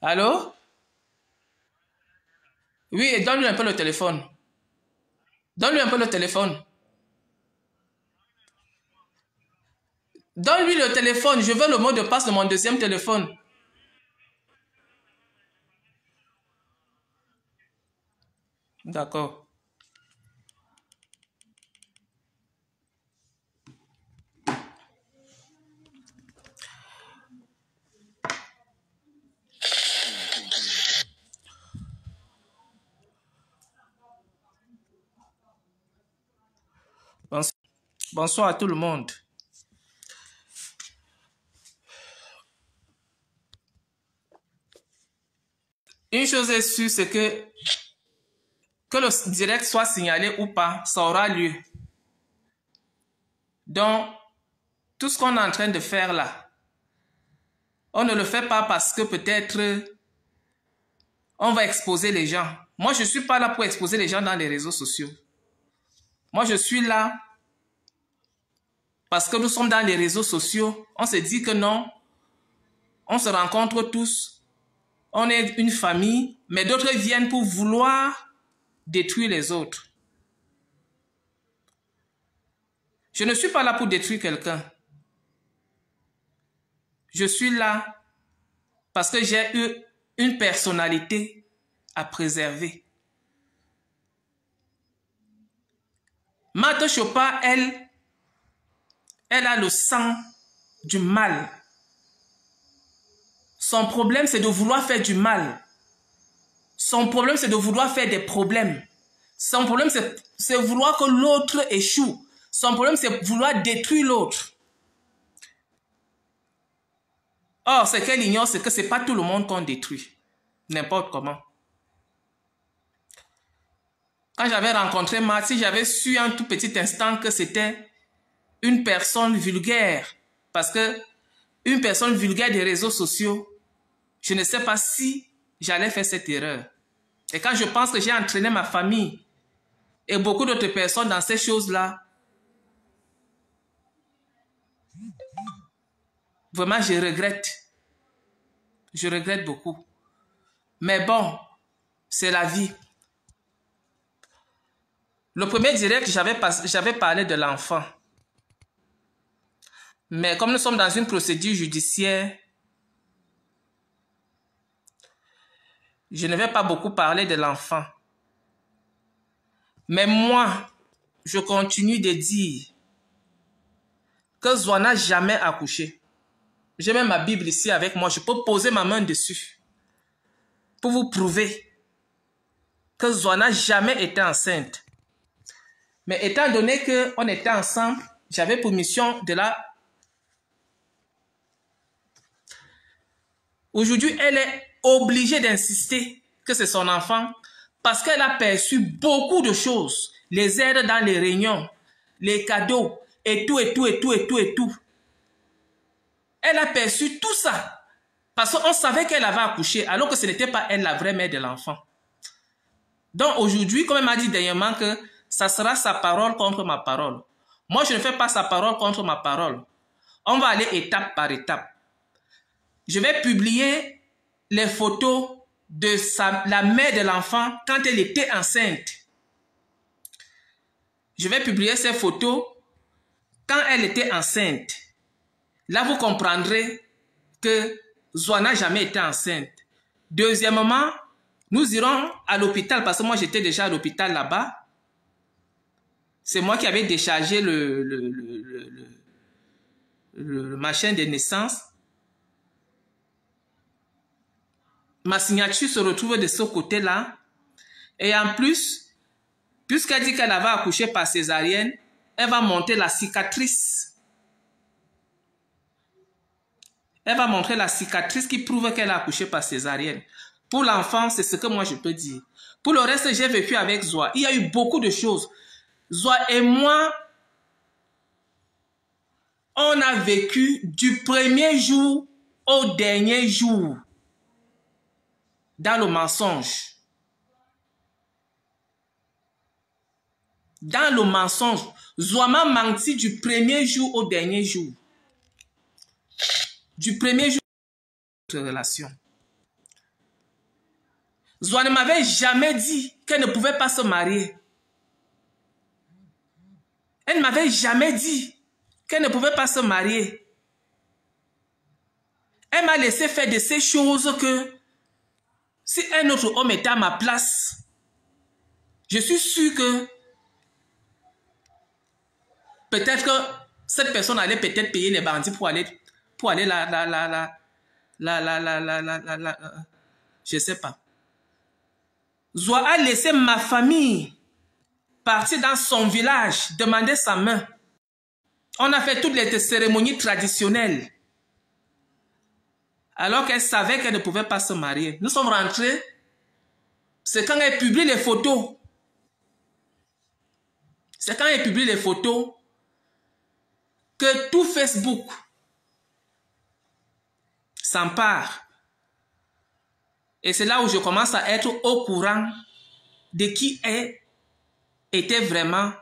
Allô? Oui, donne-lui un peu le téléphone. Donne-lui un peu le téléphone. Donne-lui le téléphone. Je veux le mot de passe de mon deuxième téléphone. D'accord. Bonsoir à tout le monde. Une chose est sûre, c'est que le direct soit signalé ou pas, ça aura lieu. Donc, tout ce qu'on est en train de faire là, on ne le fait pas parce que peut-être on va exposer les gens. Moi, je ne suis pas là pour exposer les gens dans les réseaux sociaux. Moi, je suis là parce que nous sommes dans les réseaux sociaux. On se dit que non, on se rencontre tous, on est une famille, mais d'autres viennent pour vouloir détruire les autres. Je ne suis pas là pour détruire quelqu'un. Je suis là parce que j'ai eu une personnalité à préserver. Marthe Chopin, elle a le sang du mal. Son problème, c'est de vouloir faire du mal. Son problème, c'est de vouloir faire des problèmes. Son problème, c'est vouloir que l'autre échoue. Son problème, c'est vouloir détruire l'autre. Or, ce qu'elle ignore, c'est que ce n'est pas tout le monde qu'on détruit. N'importe comment. Quand j'avais rencontré Marthe, si j'avais su un tout petit instant que c'était une personne vulgaire, parce que une personne vulgaire des réseaux sociaux, je ne sais pas si j'allais faire cette erreur. Et quand je pense que j'ai entraîné ma famille et beaucoup d'autres personnes dans ces choses-là, vraiment, je regrette. Je regrette beaucoup. Mais bon, c'est la vie. Le premier direct, j'avais parlé de l'enfant. Mais comme nous sommes dans une procédure judiciaire, je ne vais pas beaucoup parler de l'enfant. Mais moi, je continue de dire que Zoa n'a jamais accouché. J'ai même ma Bible ici avec moi. Je peux poser ma main dessus pour vous prouver que Zoa n'a jamais été enceinte. Mais étant donné qu'on était ensemble, j'avais pour mission de la... Aujourd'hui, elle est obligée d'insister que c'est son enfant parce qu'elle a perçu beaucoup de choses. Les aides dans les réunions, les cadeaux, et tout, et tout, et tout, et tout, et tout. Elle a perçu tout ça parce qu'on savait qu'elle avait accouché alors que ce n'était pas elle la vraie mère de l'enfant. Donc aujourd'hui, comme elle m'a dit dernièrement que ça sera sa parole contre ma parole. Moi, je ne fais pas sa parole contre ma parole. On va aller étape par étape. Je vais publier les photos de la mère de l'enfant quand elle était enceinte. Je vais publier ces photos quand elle était enceinte. Là, vous comprendrez que Zoa n'a jamais été enceinte. Deuxièmement, nous irons à l'hôpital parce que moi, j'étais déjà à l'hôpital là-bas. C'est moi qui avais déchargé le machin de naissance. Ma signature se retrouve de ce côté-là. Et en plus, puisqu'elle dit qu'elle avait accouché par césarienne, elle va monter la cicatrice. Elle va montrer la cicatrice qui prouve qu'elle a accouché par césarienne. Pour l'enfant, c'est ce que moi je peux dire. Pour le reste, j'ai vécu avec Zoa. Il y a eu beaucoup de choses. Zoa et moi, on a vécu du premier jour au dernier jour dans le mensonge. Dans le mensonge. Zoa m'a menti du premier jour au dernier jour. Du premier jour de notre relation. Zoa ne m'avait jamais dit qu'elle ne pouvait pas se marier. Elle ne m'avait jamais dit qu'elle ne pouvait pas se marier. Elle m'a laissé faire de ces choses que si un autre homme était à ma place, je suis sûr que peut-être que cette personne allait peut-être payer les bandits pour aller je sais pas. Zoa a laissé ma famille partir dans son village, demander sa main. On a fait toutes les cérémonies traditionnelles. Alors qu'elle savait qu'elle ne pouvait pas se marier. Nous sommes rentrés. C'est quand elle publie les photos. C'est quand elle publie les photos que tout Facebook s'empare. Et c'est là où je commence à être au courant de qui était vraiment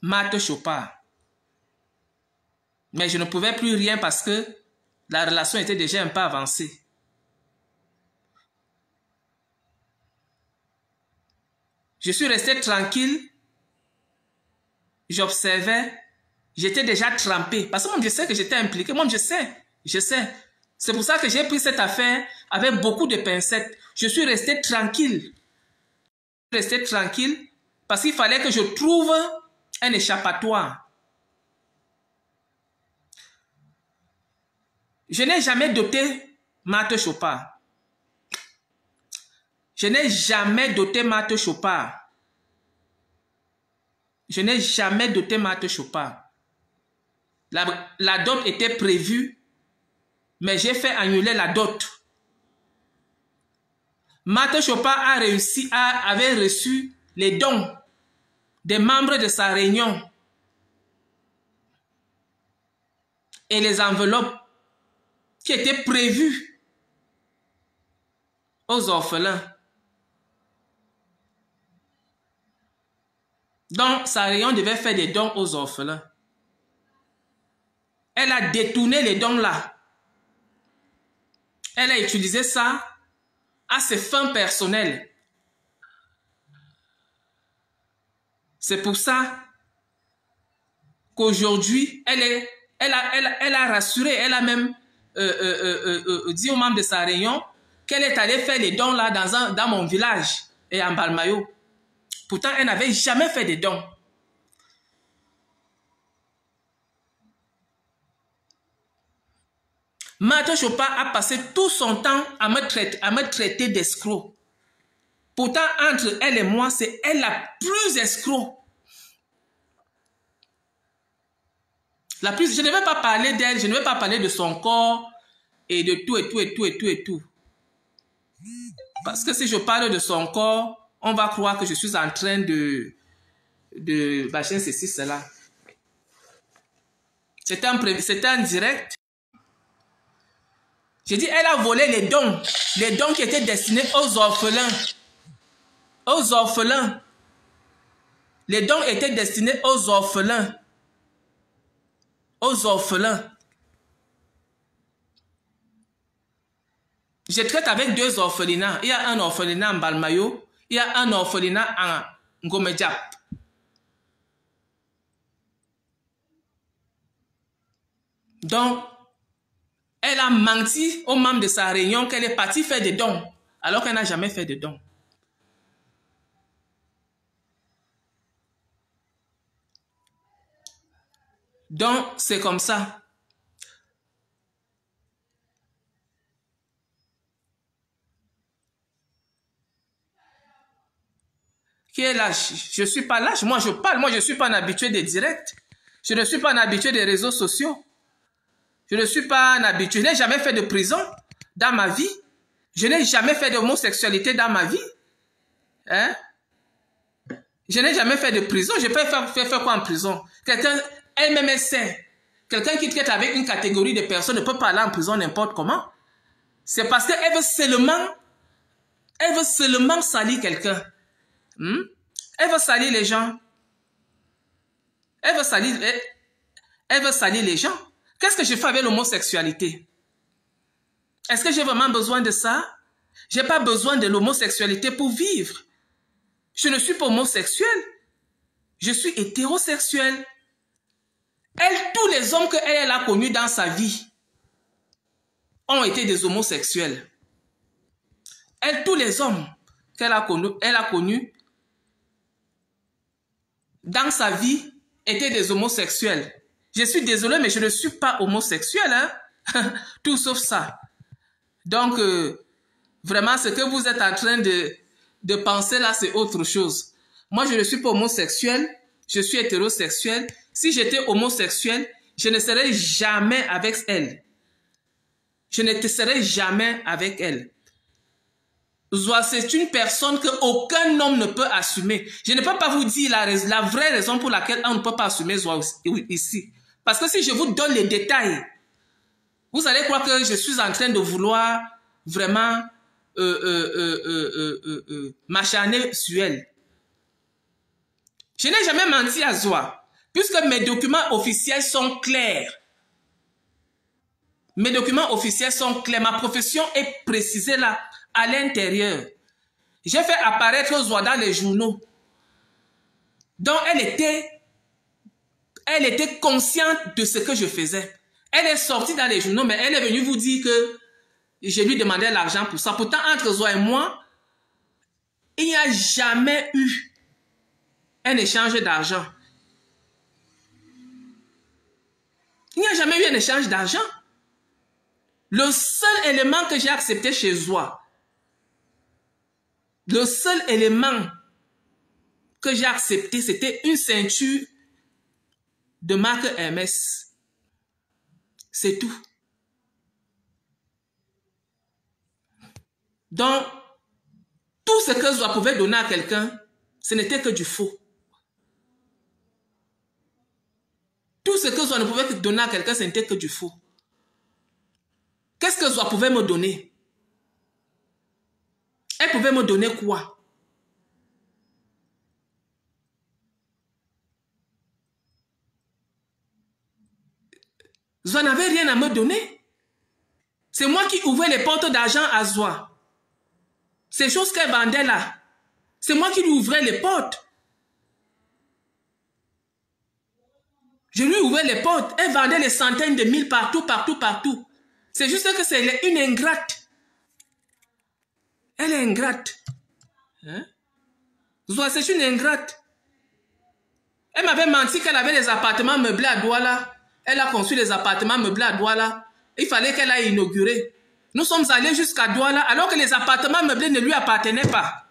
Marthe Chopard. Mais je ne pouvais plus rien parce que la relation était déjà un peu avancée. Je suis resté tranquille. J'observais. J'étais déjà trempé. Parce que moi, je sais que j'étais impliqué. Moi, je sais. C'est pour ça que j'ai pris cette affaire avec beaucoup de pincettes. Je suis resté tranquille. Resté tranquille parce qu'il fallait que je trouve un échappatoire. Je n'ai jamais doté Marthe Chopard. Je n'ai jamais doté Marthe Chopard. Je n'ai jamais doté Marthe Chopard. La dot était prévue, mais j'ai fait annuler la dot. Marthe Chopard avait reçu les dons des membres de sa réunion et les enveloppes qui étaient prévues aux orphelins. Donc, sa réunion devait faire des dons aux orphelins. Elle a détourné les dons là. Elle a utilisé ça à ses fins personnelles. C'est pour ça qu'aujourd'hui, elle a rassuré, elle a même dit aux membres de sa réunion qu'elle est allée faire les dons là dans mon village et en Balmayo. Pourtant, elle n'avait jamais fait des dons. Marthe Chopard a passé tout son temps à me traiter d'escroc. Pourtant, entre elle et moi, c'est elle la plus escroc. Je ne vais pas parler d'elle, je ne vais pas parler de son corps et de tout. Parce que si je parle de son corps, on va croire que je suis en train de machin ceci, cela. C'était un direct. J'ai dit, elle a volé les dons qui étaient destinés aux orphelins. Aux orphelins. Les dons étaient destinés aux orphelins. Aux orphelins. Je traite avec 2 orphelinats. Il y a un orphelinat en Balmayo. Il y a un orphelinat en Ngomedjap. Donc, elle a menti aux membres de sa réunion qu'elle est partie faire des dons, alors qu'elle n'a jamais fait de dons. Donc, c'est comme ça. Qui est lâche? Je ne suis pas lâche. Moi, je parle. Moi, je ne suis pas un habitué des directs. Je ne suis pas un habitué des réseaux sociaux. Je ne suis pas un habitué. Je n'ai jamais fait de prison dans ma vie. Je n'ai jamais fait d'homosexualité dans ma vie. Hein? Je n'ai jamais fait de prison. Je peux faire quoi en prison? Quelqu'un, elle-même sait. Quelqu'un qui traite avec une catégorie de personnes ne peut pas aller en prison n'importe comment. C'est parce qu'elle veut seulement salir quelqu'un. Elle veut salir les gens. Elle veut salir les gens. Qu'est-ce que je fais avec l'homosexualité? Est-ce que j'ai vraiment besoin de ça? J'ai pas besoin de l'homosexualité pour vivre. Je ne suis pas homosexuel. Je suis hétérosexuel. Elle, tous les hommes qu'elle a connus dans sa vie ont été des homosexuels. Elle, tous les hommes qu'elle a connus dans sa vie étaient des homosexuels. Je suis désolé, mais je ne suis pas homosexuel, hein? Tout sauf ça. Donc, vraiment, ce que vous êtes en train de penser là, c'est autre chose. Moi, je ne suis pas homosexuel, je suis hétérosexuel. Si j'étais homosexuel, je ne serais jamais avec elle. Je ne serais jamais avec elle. Zoa, c'est une personne qu'aucun homme ne peut assumer. Je ne peux pas vous dire la vraie raison pour laquelle on ne peut pas assumer Zoa ici. Parce que si je vous donne les détails, vous allez croire que je suis en train de vouloir vraiment m'acharner sur elle. Je n'ai jamais menti à Zoa, puisque mes documents officiels sont clairs. Mes documents officiels sont clairs. Ma profession est précisée là, à l'intérieur. J'ai fait apparaître Zoa dans les journaux. Donc, elle était consciente de ce que je faisais. Elle est sortie dans les journaux, mais elle est venue vous dire que je lui demandais l'argent pour ça. Pourtant, entre Zoa et moi, il n'y a jamais eu un échange d'argent. Il n'y a jamais eu un échange d'argent. Le seul élément que j'ai accepté chez Zoa, le seul élément que j'ai accepté, c'était une ceinture de marque Hermès. C'est tout. Donc, tout ce que Zoa pouvait donner à quelqu'un, ce n'était que du faux. Tout ce que Zoa ne pouvait donner à quelqu'un, ce n'était que du faux. Qu'est-ce que Zoa pouvait me donner? Elle pouvait me donner quoi? Zoa n'avait rien à me donner. C'est moi qui ouvrais les portes d'argent à Zoa. Ces choses qu'elle vendait là, c'est moi qui lui ouvrais les portes. Je lui ouvrais les portes. Elle vendait des centaines de mille partout, partout, partout. C'est juste que c'est une ingrate. Elle est ingrate. Hein? Zoa, c'est une ingrate. Elle m'avait menti qu'elle avait des appartements meublés à Douala. Elle a conçu des appartements meublés à Douala. Il fallait qu'elle aille inaugurer. Nous sommes allés jusqu'à Douala alors que les appartements meublés ne lui appartenaient pas.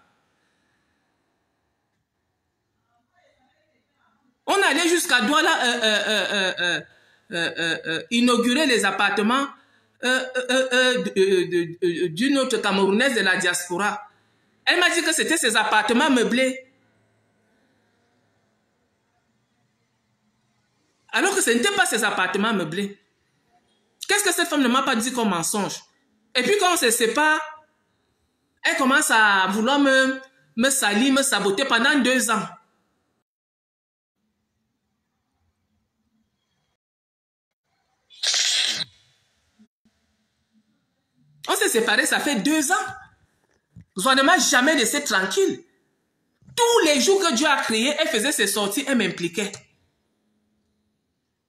On allait jusqu'à Douala inaugurer les appartements d'une autre Camerounaise de la diaspora. Elle m'a dit que c'était ses appartements meublés. Alors que ce n'était pas ses appartements meublés. Qu'est-ce que cette femme ne m'a pas dit comme mensonge? Et puis quand on se sépare, elle commence à vouloir me salir, me saboter pendant 2 ans. On s'est séparés, ça fait 2 ans. Zoa ne m'a jamais laissé tranquille. Tous les jours que Dieu a créé, elle faisait ses sorties, elle m'impliquait.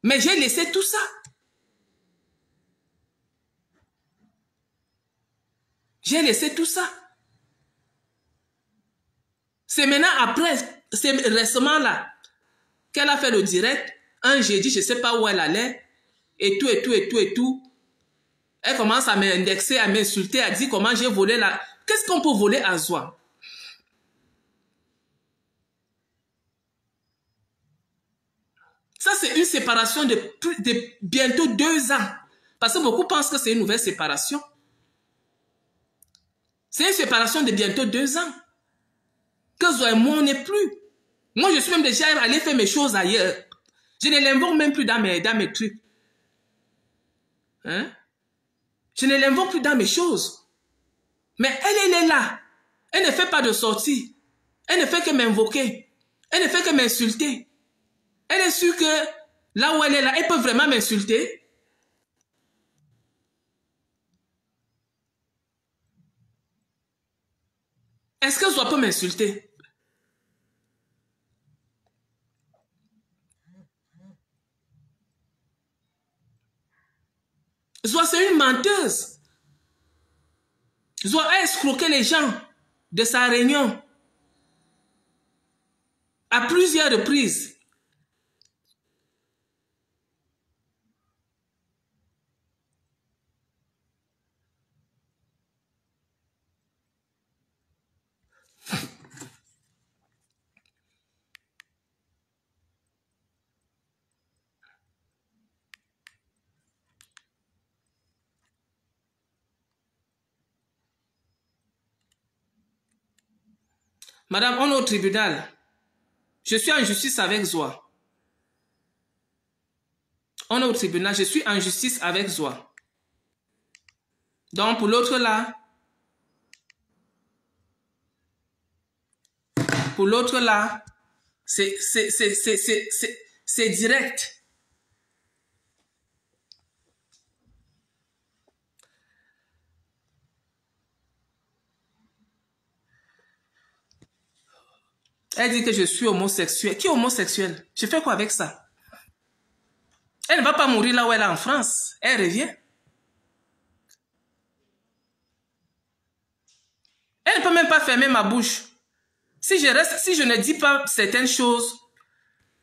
Mais j'ai laissé tout ça. J'ai laissé tout ça. C'est maintenant après, c'est récemment là, qu'elle a fait le direct. Un jeudi, je ne sais pas où elle allait. Et tout, et tout, et tout, et tout. Elle commence à m'indexer, à m'insulter, à dire comment j'ai volé la... Qu'est-ce qu'on peut voler à Zoa? Ça, c'est une séparation de bientôt 2 ans. Parce que beaucoup pensent que c'est une nouvelle séparation. C'est une séparation de bientôt 2 ans. Que Zoa et moi, on n'est plus. Moi, je suis même déjà allé faire mes choses ailleurs. Je ne l'invoque même plus dans mes trucs. Hein? Je ne l'invoque plus dans mes choses. Mais elle est là. Elle ne fait pas de sortie. Elle ne fait que m'invoquer. Elle ne fait que m'insulter. Elle est sûre que là où elle est là, elle peut vraiment m'insulter. Est-ce que Zoa peut m'insulter? Zoa, c'est une menteuse. Zoa a escroqué les gens de sa réunion à plusieurs reprises. Madame, on est au tribunal. Je suis en justice avec Zoa. On est au tribunal, je suis en justice avec Zoa. Donc, pour l'autre là, c'est direct. Elle dit que je suis homosexuel. Qui est homosexuel? Je fais quoi avec ça? Elle ne va pas mourir là où elle est en France. Elle revient. Elle ne peut même pas fermer ma bouche. Si je ne dis pas certaines choses,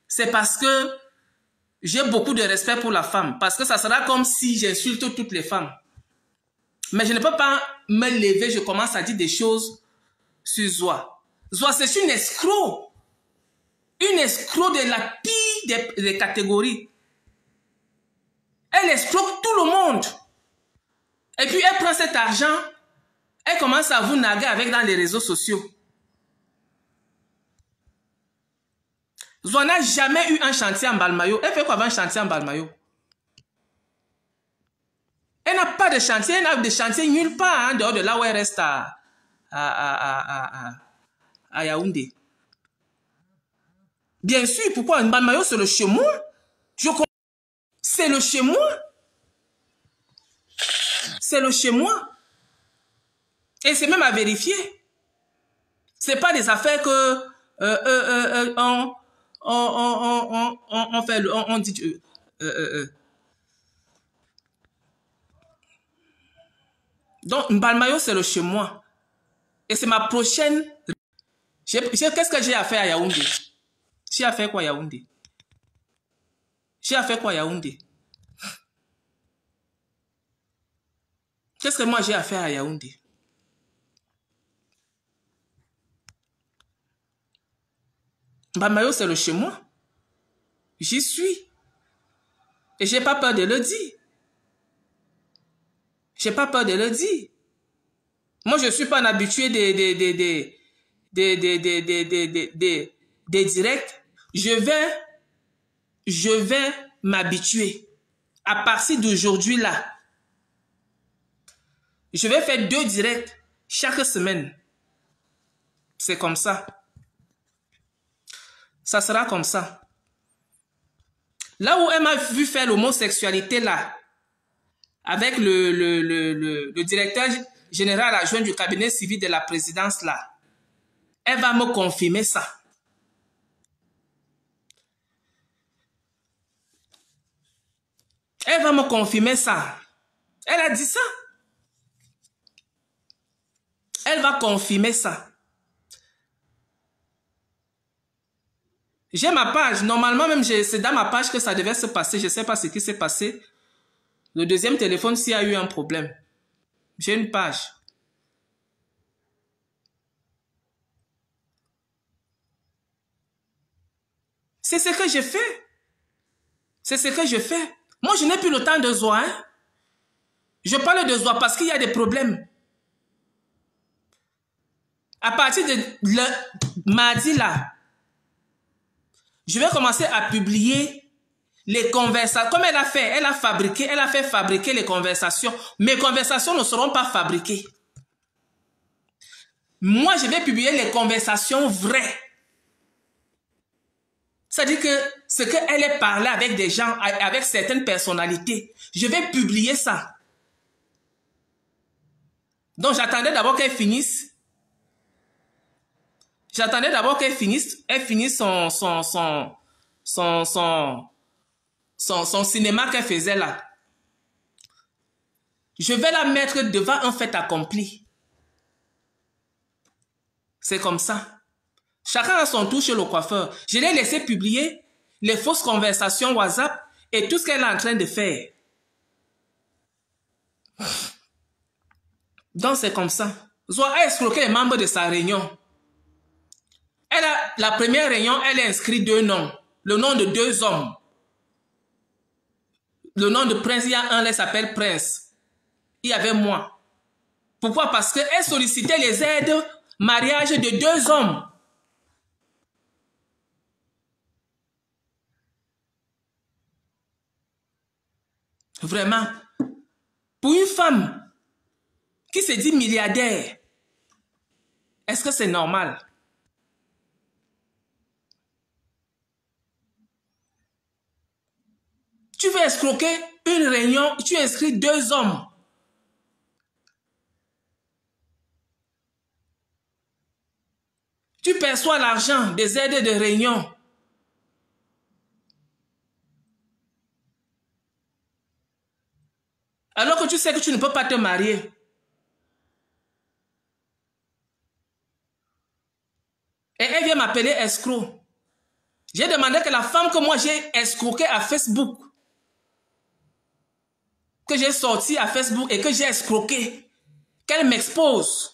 c'est parce que j'ai beaucoup de respect pour la femme. Parce que ça sera comme si j'insulte toutes les femmes. Mais je ne peux pas me lever, je commence à dire des choses sur Zoa. Zoa, c'est une escroc. Une escroc de la pire des catégories. Elle escroque tout le monde. Et puis elle prend cet argent, elle commence à vous naguer avec dans les réseaux sociaux. Zoa n'a jamais eu un chantier en Balmayo. Elle fait quoi avant un chantier en Balmayo? Elle n'a pas de chantier, elle n'a de chantier nulle part, hein, dehors de là où elle reste à Yaoundé. Bien sûr, pourquoi? Balmayo, c'est le chez moi. C'est le chez moi. C'est le chez moi. Et c'est même à vérifier. C'est pas des affaires que on fait, on dit. Donc, Balmayo, c'est le chez moi. Et c'est ma prochaine. Qu'est-ce que j'ai à faire à Yaoundé? J'ai à faire quoi à Yaoundé? J'ai à faire quoi à Yaoundé? Qu'est-ce que moi j'ai à faire à Yaoundé? Balmayo, c'est le chez moi. J'y suis. Et j'ai pas peur de le dire. J'ai pas peur de le dire. Moi, je suis pas un habitué des directs. Je vais m'habituer. À partir d'aujourd'hui là, je vais faire 2 directs chaque semaine. C'est comme ça. Ça sera comme ça. Là où elle m'a vu faire l'homosexualité là, avec le directeur général adjoint du cabinet civil de la présidence là, elle va me confirmer ça. Elle va me confirmer ça. Elle a dit ça. Elle va confirmer ça. J'ai ma page. Normalement, même, c'est dans ma page que ça devait se passer. Je ne sais pas ce qui s'est passé. Le deuxième téléphone, s'il y a eu un problème. J'ai une page. C'est ce que je fais. C'est ce que je fais. Moi, je n'ai plus le temps de Zoa. Hein? Je parle de Zoa parce qu'il y a des problèmes. À partir de mardi là, je vais commencer à publier les conversations. Comme elle a fait, elle a fait fabriquer les conversations. Mes conversations ne seront pas fabriquées. Moi, je vais publier les conversations vraies. C'est-à-dire que ce qu'elle a parlé avec des gens, avec certaines personnalités, je vais publier ça. Donc, j'attendais d'abord qu'elle finisse J'attendais d'abord qu'elle finisse son cinéma qu'elle faisait là. Je vais la mettre devant un fait accompli. C'est comme ça. Chacun a son tour chez le coiffeur. Je l'ai laissé publier les fausses conversations WhatsApp et tout ce qu'elle est en train de faire. Donc c'est comme ça. Zoa a escroqué les membres de sa réunion. La première réunion, elle a inscrit 2 noms. Le nom de 2 hommes. Le nom de Prince, il y a un, elle s'appelle Prince. Il y avait moi. Pourquoi? Parce qu'elle sollicitait les aides mariage de 2 hommes. Vraiment. Pour une femme qui se dit milliardaire, est-ce que c'est normal? Tu veux escroquer une réunion, tu inscris 2 hommes. Tu perçois l'argent des aides de réunion. Alors que tu sais que tu ne peux pas te marier. Et elle vient m'appeler escroc. J'ai demandé que la femme que moi j'ai escroquée à Facebook, que j'ai sorti à Facebook et que j'ai escroqué, qu'elle m'expose.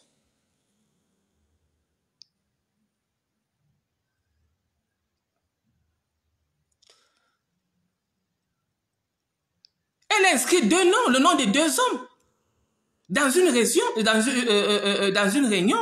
Elle a inscrit 2 noms, le nom de 2 hommes, dans une région, dans une réunion.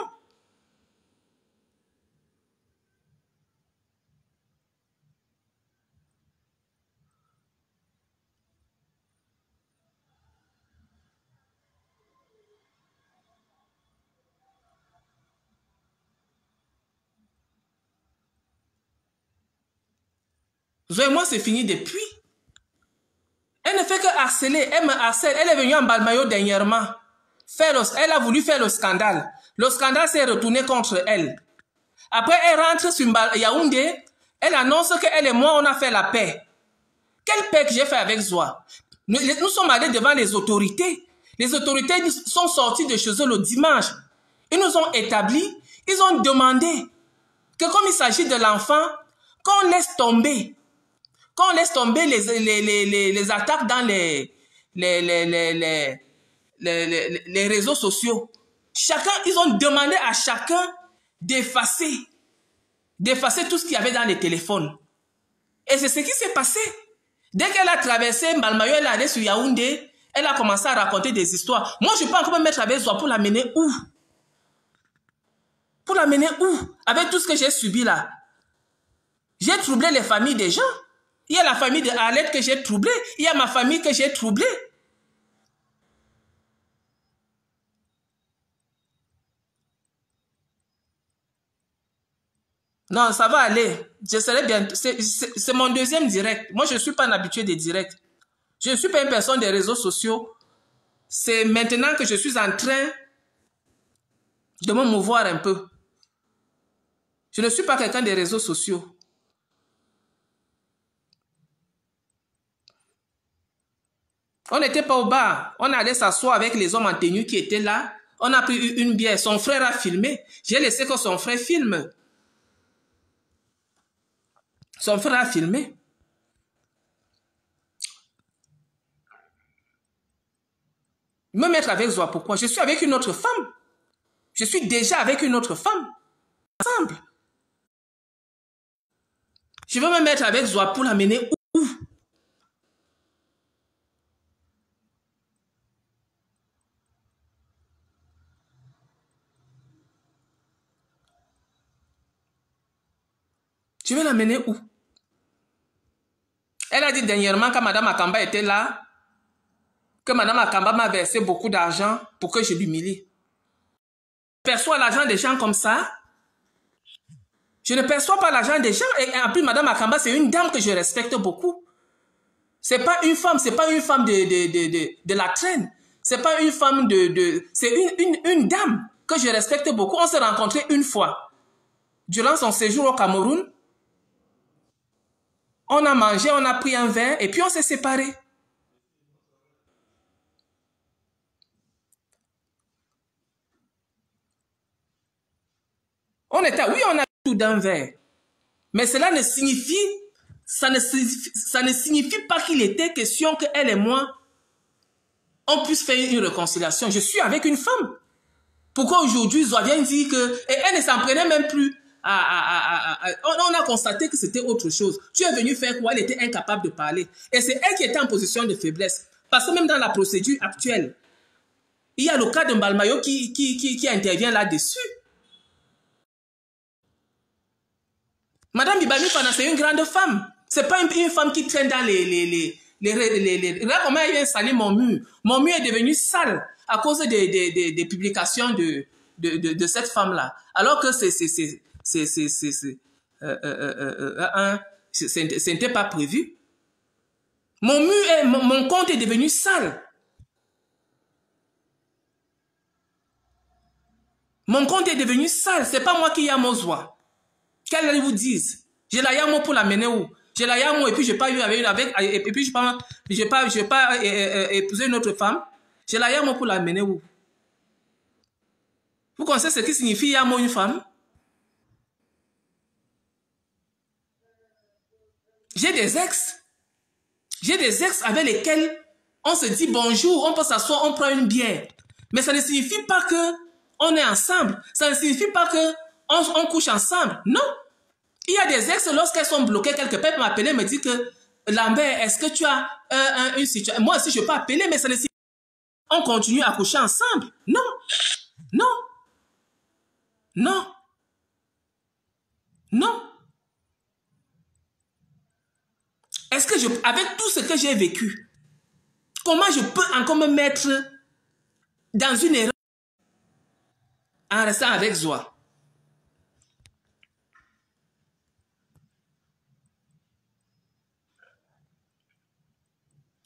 Zoé, moi, c'est fini depuis. Elle ne fait que harceler. Elle me harcèle. Elle est venue en Balmayo dernièrement. Elle a voulu faire le scandale. Le scandale s'est retourné contre elle. Après, elle rentre sur Yaoundé. Elle annonce qu'elle et moi, on a fait la paix. Quelle paix que j'ai fait avec Zoa? Nous sommes allés devant les autorités. Les autorités sont sorties de chez eux le dimanche. Ils nous ont établi. Ils ont demandé que comme il s'agit de l'enfant, qu'on laisse tomber. Qu'on laisse tomber les attaques dans les réseaux sociaux. Ils ont demandé à chacun d'effacer tout ce qu'il y avait dans les téléphones. Et c'est ce qui s'est passé. Dès qu'elle a traversé Mbalmayo, elle est allée sur Yaoundé, elle a commencé à raconter des histoires. Moi, je ne peux pas encore me mettre avec Zoa pour l'amener où? Pour l'amener où? Avec tout ce que j'ai subi là. J'ai troublé les familles des gens. Il y a la famille de Arlette que j'ai troublée. Il y a ma famille que j'ai troublée. Non, ça va aller. Je serai bien. C'est mon 2e direct. Moi, je ne suis pas un habitué des directs. Je ne suis pas une personne des réseaux sociaux. C'est maintenant que je suis en train de me mouvoir un peu. Je ne suis pas quelqu'un des réseaux sociaux. On n'était pas au bar. On allait s'asseoir avec les hommes en tenue qui étaient là. On a pris une bière. Son frère a filmé. J'ai laissé que son frère filme. Son frère a filmé. Me mettre avec Zoa, pourquoi? Je suis avec une autre femme. Je suis déjà avec une autre femme. Ensemble. Je veux me mettre avec Zoa pour l'amener où? Je vais l'amener où? Elle a dit dernièrement quand Madame Akamba était là, que Madame Akamba m'a versé beaucoup d'argent pour que je l'humilie. Je perçois l'argent des gens comme ça. Je ne perçois pas l'argent des gens. Et en plus, Madame Akamba, c'est une dame que je respecte beaucoup. C'est pas une femme, c'est pas une femme de la traîne. C'est pas une femme c'est une dame que je respecte beaucoup. On s'est rencontrés une fois. durant son séjour au Cameroun, on a mangé, on a pris un verre et puis on s'est séparés. On a tout d'un verre. Mais cela ne signifie, ça ne signifie pas qu'il était question que elle et moi, on puisse faire une réconciliation. Je suis avec une femme. Pourquoi aujourd'hui, Zoa vient dire que... Et elle ne s'en prenait même plus. On a constaté que c'était autre chose. Tu es venu faire quoi? Elle était incapable de parler. Et c'est elle qui était en position de faiblesse. Parce que même dans la procédure actuelle, il y a le cas de Mbalmayo qui intervient là-dessus. Madame Bibani Fana, c'est une grande femme. C'est pas une femme qui traîne dans regarde comment elle vient salir mon mur. Mon mur est devenu sale à cause des publications de cette femme-là. Alors que ce n'était pas prévu. Mon compte est devenu sale. Mon compte est devenu sale. C'est pas moi qui y a mon Zoa. Qu'elle vous dise. J'ai la yamo pour l'amener où? J'ai la yamo et puis je n'ai pas eu avec et puis je n'ai pas épousé une autre femme. J'ai la yamo pour l'amener où? Vous connaissez ce qui signifie yamo une femme? J'ai des ex. J'ai des ex avec lesquels on se dit bonjour, on peut s'asseoir, on prend une bière. Mais ça ne signifie pas que on est ensemble. Ça ne signifie pas que on couche ensemble. Non. Il y a des ex, lorsqu'elles sont bloquées quelque part, elles m'appellent, me disent que Lambert, est-ce que tu as une situation? Moi aussi, je peux appeler, mais ça ne signifie pas qu'on continue à coucher ensemble. Non. Non. Non. Non. Est-ce que avec tout ce que j'ai vécu, comment je peux encore me mettre dans une erreur en restant avec Zoa?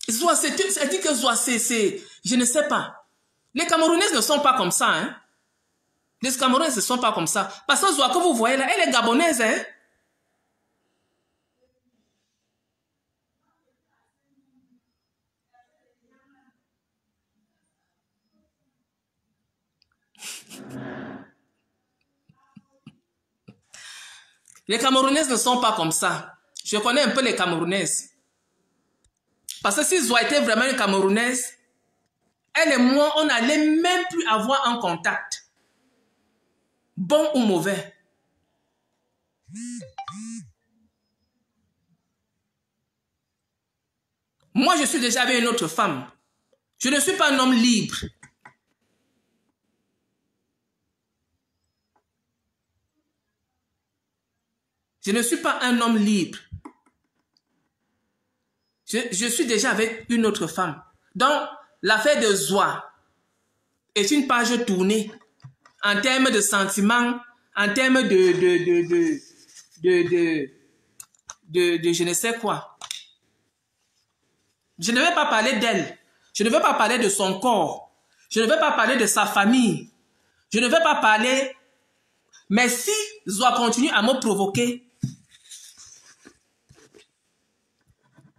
Zoa, ça dit que Zoa, je ne sais pas. Les Camerounaises ne sont pas comme ça, hein. Les Camerounaises ne sont pas comme ça. Parce que Zoa, que vous voyez là, elle est gabonaise, hein. Les Camerounaises ne sont pas comme ça. Je connais un peu les Camerounaises. Parce que si Zoa était vraiment une Camerounaise, elle et moi, on n'allait même plus avoir un contact. Bon ou mauvais. Moi, je suis déjà avec une autre femme. Je ne suis pas un homme libre. Je ne suis pas un homme libre. Je suis déjà avec une autre femme. Donc, l'affaire de Zoa est une page tournée en termes de sentiments, en termes de je ne sais quoi. Je ne vais pas parler d'elle. Je ne vais pas parler de son corps. Je ne vais pas parler de sa famille. Je ne vais pas parler... Mais si Zoa continue à me provoquer,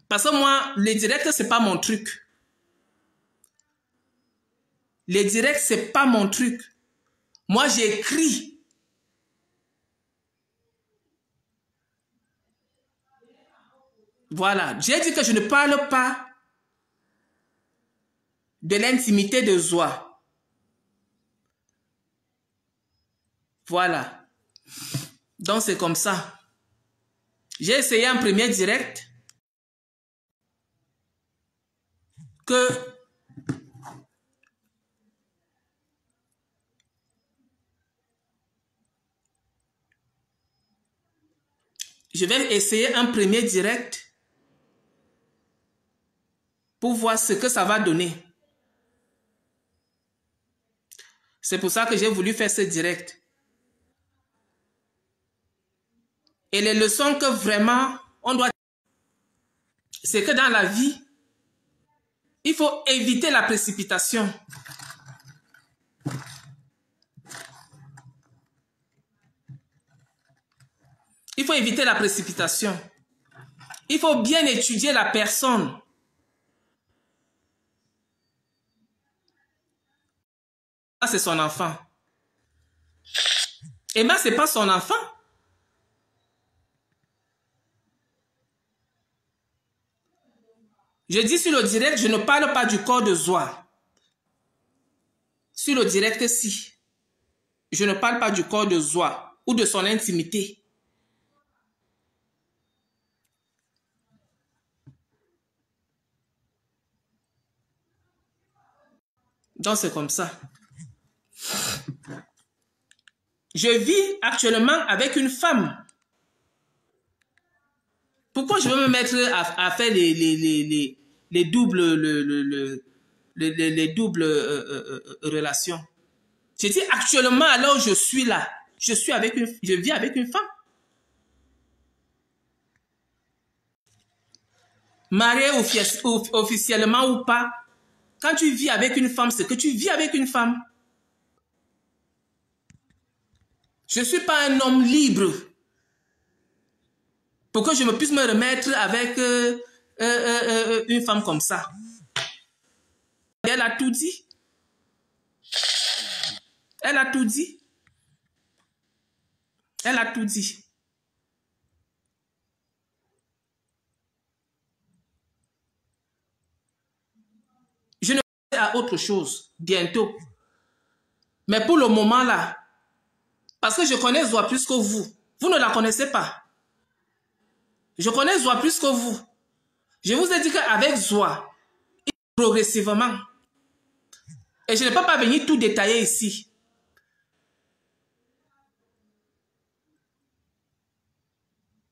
parce que moi, les directs, c'est pas mon truc. Les directs, c'est pas mon truc. Moi, j'écris. Voilà. J'ai dit que je ne parle pas de l'intimité de Zoa. Voilà. Donc, c'est comme ça. J'ai essayé un premier direct que je vais essayer un premier direct pour voir ce que ça va donner. C'est pour ça que j'ai voulu faire ce direct. Et les leçons que vraiment on doit... C'est que dans la vie, il faut éviter la précipitation. Il faut éviter la précipitation. Il faut bien étudier la personne. Ça, c'est son enfant. Emma, ce n'est pas son enfant. Je dis sur le direct, je ne parle pas du corps de Zoa. Sur le direct, si. Je ne parle pas du corps de Zoa ou de son intimité. Donc, c'est comme ça. Je vis actuellement avec une femme. Pourquoi je veux me mettre à faire les doubles, les doubles relations? Je dis actuellement, alors je suis là. Je vis avec une femme. Mariée officiellement ou pas, quand tu vis avec une femme, c'est que tu vis avec une femme. Je ne suis pas un homme libre pour que je me puisse me remettre avec une femme comme ça. Elle a tout dit. Elle a tout dit. Elle a tout dit. Je ne vais à autre chose bientôt. Mais pour le moment là, parce que je connais Zoa plus que vous. Vous ne la connaissez pas. Je connais Zoa plus que vous. Je vous ai dit qu'avec Zoa, progressivement, et je ne peux pas venir tout détailler ici.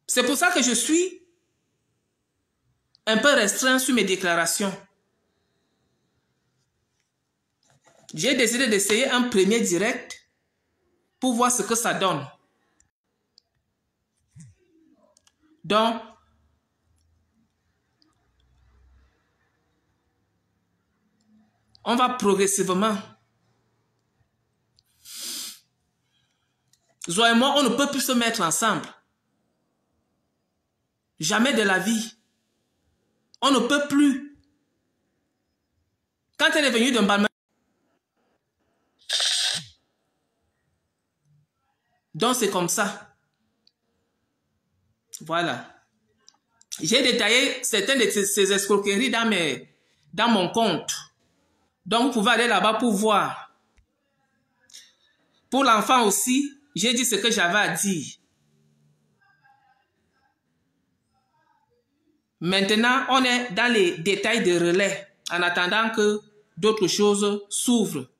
C'est pour ça que je suis un peu restreint sur mes déclarations. J'ai décidé d'essayer un premier direct pour voir ce que ça donne. Donc, on va progressivement. Zoa et moi, on ne peut plus se mettre ensemble. Jamais de la vie. On ne peut plus. Quand elle est venue de Mbamé, donc c'est comme ça. Voilà. J'ai détaillé certaines de ces escroqueries dans mon compte. Donc vous pouvez aller là-bas pour voir. Pour l'enfant aussi, j'ai dit ce que j'avais à dire. Maintenant, on est dans les détails de relais en attendant que d'autres choses s'ouvrent.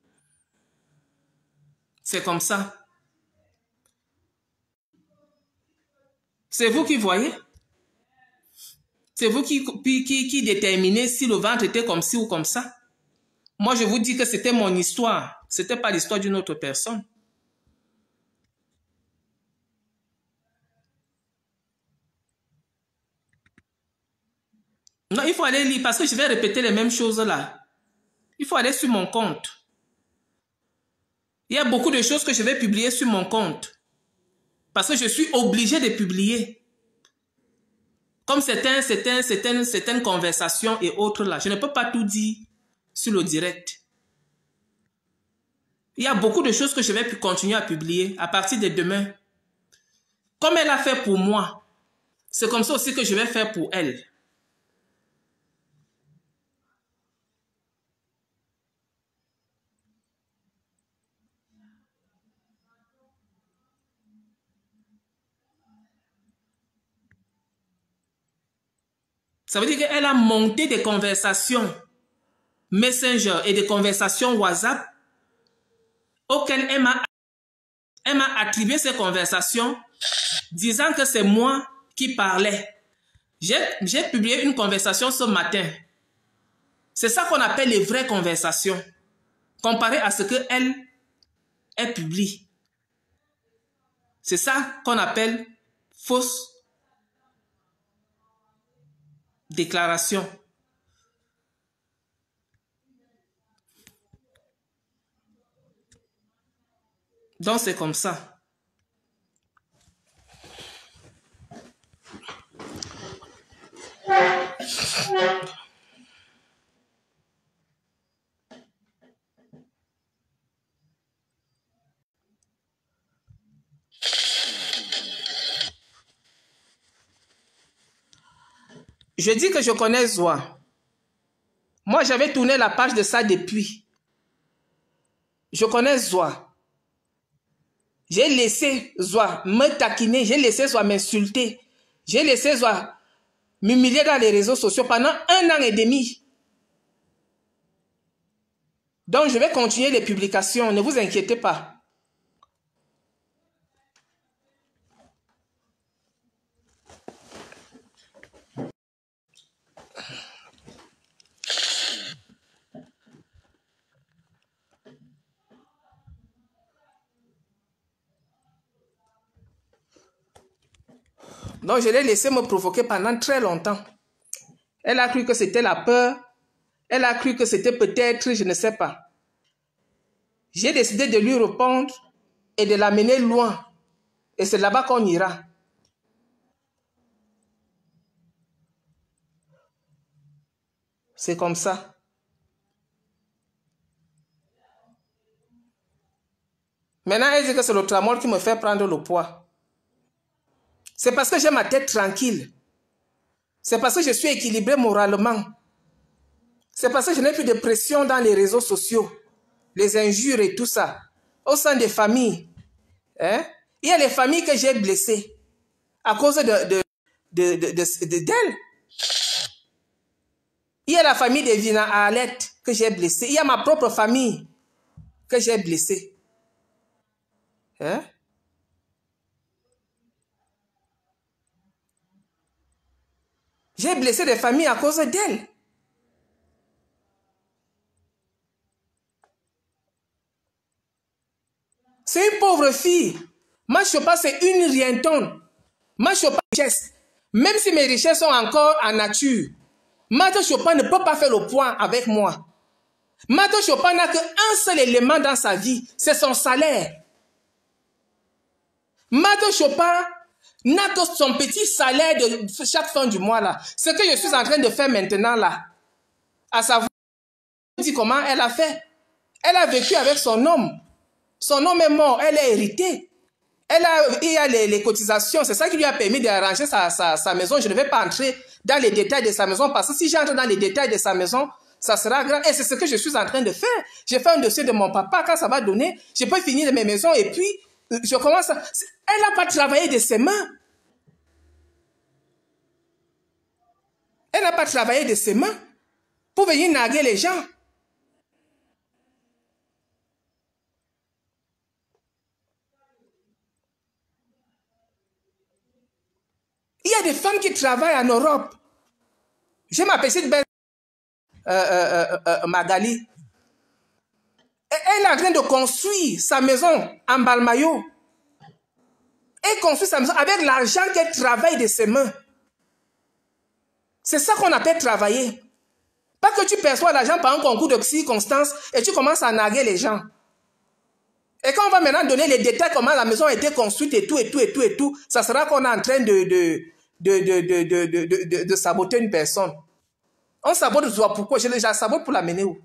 C'est comme ça. C'est vous qui voyez. C'est vous qui déterminez si le ventre était comme ci ou comme ça. Moi, je vous dis que c'était mon histoire. Ce n'était pas l'histoire d'une autre personne. Non, il faut aller lire parce que je vais répéter les mêmes choses là. Il faut aller sur mon compte. Il y a beaucoup de choses que je vais publier sur mon compte. Parce que je suis obligée de publier. Comme certaines conversations et autres là. Je ne peux pas tout dire sur le direct. Il y a beaucoup de choses que je vais continuer à publier à partir de demain. Comme elle a fait pour moi, c'est comme ça aussi que je vais faire pour elle. Ça veut dire qu'elle a monté des conversations Messenger et des conversations WhatsApp auxquelles elle m'a attribué ces conversations disant que c'est moi qui parlais. J'ai publié une conversation ce matin. C'est ça qu'on appelle les vraies conversations, comparé à ce qu'elle publie. C'est ça qu'on appelle fausse déclaration. Donc c'est comme ça. Je dis que je connais Zoa. Moi, j'avais tourné la page de ça depuis. Je connais Zoa. J'ai laissé Zoa me taquiner, j'ai laissé Zoa m'insulter. J'ai laissé Zoa m'humilier dans les réseaux sociaux pendant 1 an et demi. Donc, je vais continuer les publications, ne vous inquiétez pas. Donc, je l'ai laissé me provoquer pendant très longtemps. Elle a cru que c'était la peur. Elle a cru que c'était peut-être, je ne sais pas. J'ai décidé de lui répondre et de l'amener loin. Et c'est là-bas qu'on ira. C'est comme ça. Maintenant, elle dit que c'est le tramol qui me fait prendre le poids. C'est parce que j'ai ma tête tranquille. C'est parce que je suis équilibré moralement. C'est parce que je n'ai plus de pression dans les réseaux sociaux. Les injures et tout ça. Au sein des familles. Hein? Il y a les familles que j'ai blessées. À cause d'elle. Il y a la famille de Vina Alette que j'ai blessée. Il y a ma propre famille que j'ai blessée. Hein? J'ai blessé des familles à cause d'elle. C'est une pauvre fille. Ma chopa, c'est une rientonne. Ma chopa, richesse. Même si mes richesses sont encore en nature, Mato Chopin ne peut pas faire le point avec moi. Mato Chopin n'a qu'un seul élément dans sa vie, c'est son salaire. Mato Chopin n'a que son petit salaire de chaque fin du mois là. Ce que je suis en train de faire maintenant là, à savoir, comment elle a fait. Elle a vécu avec son homme. Son homme est mort, elle est héritée. Il y a les cotisations, c'est ça qui lui a permis d'arranger sa maison. Je ne vais pas entrer dans les détails de sa maison parce que si j'entre dans les détails de sa maison, ça sera grave. Et c'est ce que je suis en train de faire. J'ai fait un dossier de mon papa, quand ça va donner, je peux finir mes maisons et puis je commence à... Elle n'a pas travaillé de ses mains. Elle n'a pas travaillé de ses mains pour venir narguer les gens. Il y a des femmes qui travaillent en Europe. J'ai ma petite belle Magali. Elle est en train de construire sa maison en Balmayo. Elle construit sa maison avec l'argent qu'elle travaille de ses mains. C'est ça qu'on appelle travailler. Pas que tu perçois l'argent par un concours de circonstances et tu commences à narguer les gens. Et quand on va maintenant donner les détails comment la maison a été construite et tout, ça sera qu'on est en train de saboter une personne. On sabote pourquoi? Je la sabote pour l'amener où?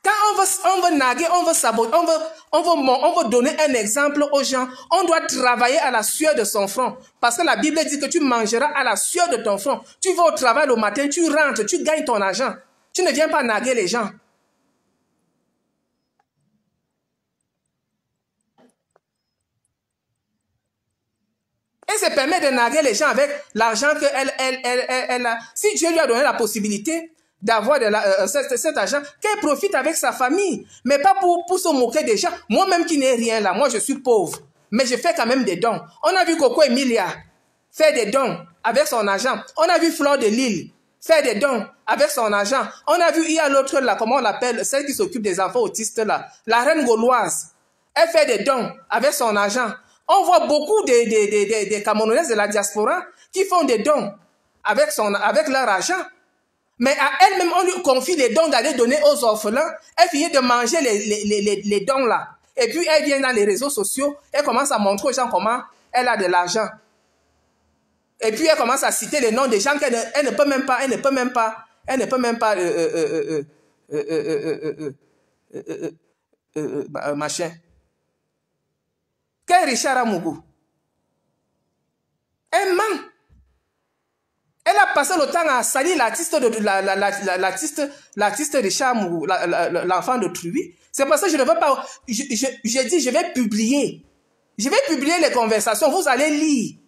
Quand on veut narguer, on veut saboter, on veut donner un exemple aux gens, on doit travailler à la sueur de son front. Parce que la Bible dit que tu mangeras à la sueur de ton front. Tu vas au travail le matin, tu rentres, tu gagnes ton argent. Tu ne viens pas narguer les gens. Elle se permet de narguer les gens avec l'argent qu'elle a. Si Dieu lui a donné la possibilité d'avoir cet argent, qu'elle profite avec sa famille. Mais pas pour se moquer des gens. Moi-même qui n'ai rien là, moi je suis pauvre. Mais je fais quand même des dons. On a vu Coco Emilia faire des dons avec son argent. On a vu Fleur de Lille faire des dons avec son argent. On a vu, il y a l'autre là, comment on l'appelle, celle qui s'occupe des enfants autistes là, la reine gauloise. Elle fait des dons avec son argent. On voit beaucoup des Camerounaises de la diaspora qui font des dons avec leur argent. Mais à elle-même, on lui confie les dons d'aller donner aux orphelins. Elle finit de manger les dons là. Et puis, elle vient dans les réseaux sociaux. Elle commence à montrer aux gens comment elle a de l'argent. Et puis elle commence à citer les noms des gens qu'elle ne peut même pas, machin. Quel Richard Amougou? Elle ment. Elle a passé le temps à salir l'artiste Richard Amougou, l'enfant de Truy. C'est pour ça que je ne veux pas... J'ai dit, je vais publier. Je vais publier les conversations. Vous allez lire.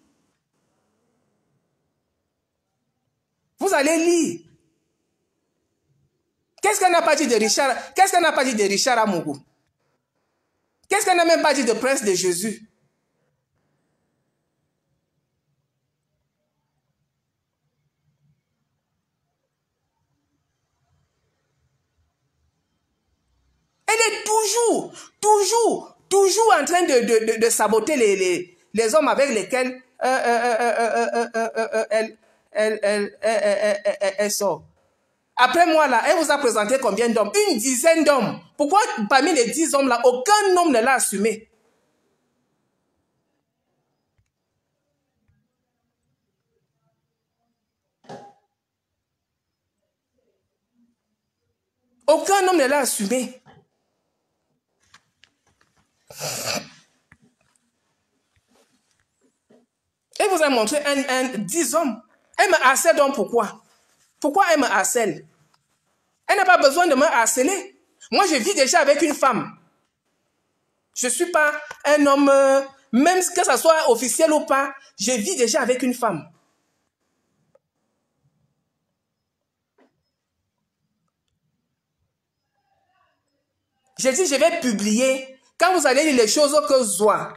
Vous allez lire. Qu'est-ce qu'elle n'a pas dit de Richard? Qu'est-ce qu'elle n'a pas dit de Richard Amougou? Qu'est-ce qu'elle n'a même pas dit de Prince de Jésus? Elle est toujours en train de saboter les hommes avec lesquels elle sort. Après moi, là, elle vous a présenté combien d'hommes? Une dizaine d'hommes. Pourquoi parmi les 10 hommes, là, aucun homme ne l'a assumé? Aucun homme ne l'a assumé. Elle vous a montré 10 hommes. Elle me harcèle donc pourquoi? Pourquoi elle me harcèle? Elle n'a pas besoin de me harceler. Moi, je vis déjà avec une femme. Je ne suis pas un homme, même que ce soit officiel ou pas, je vis déjà avec une femme. J'ai dit, je vais publier. Quand vous allez lire les choses que Zoa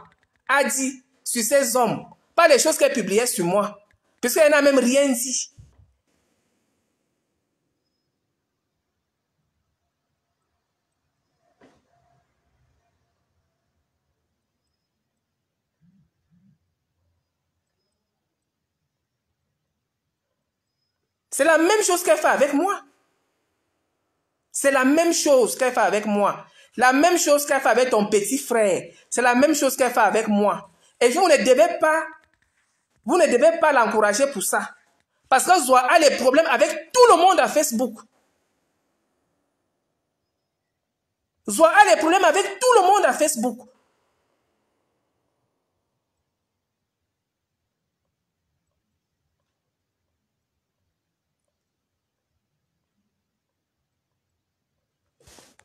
a dit sur ces hommes, pas les choses qu'elle publiait sur moi, puisqu'elle n'a même rien dit. C'est la même chose qu'elle fait avec moi. C'est la même chose qu'elle fait avec moi. La même chose qu'elle fait avec ton petit frère. C'est la même chose qu'elle fait avec moi. Et vous ne devez pas l'encourager pour ça. Parce que Zoa a les problèmes avec tout le monde à Facebook. Zoa a les problèmes avec tout le monde à Facebook.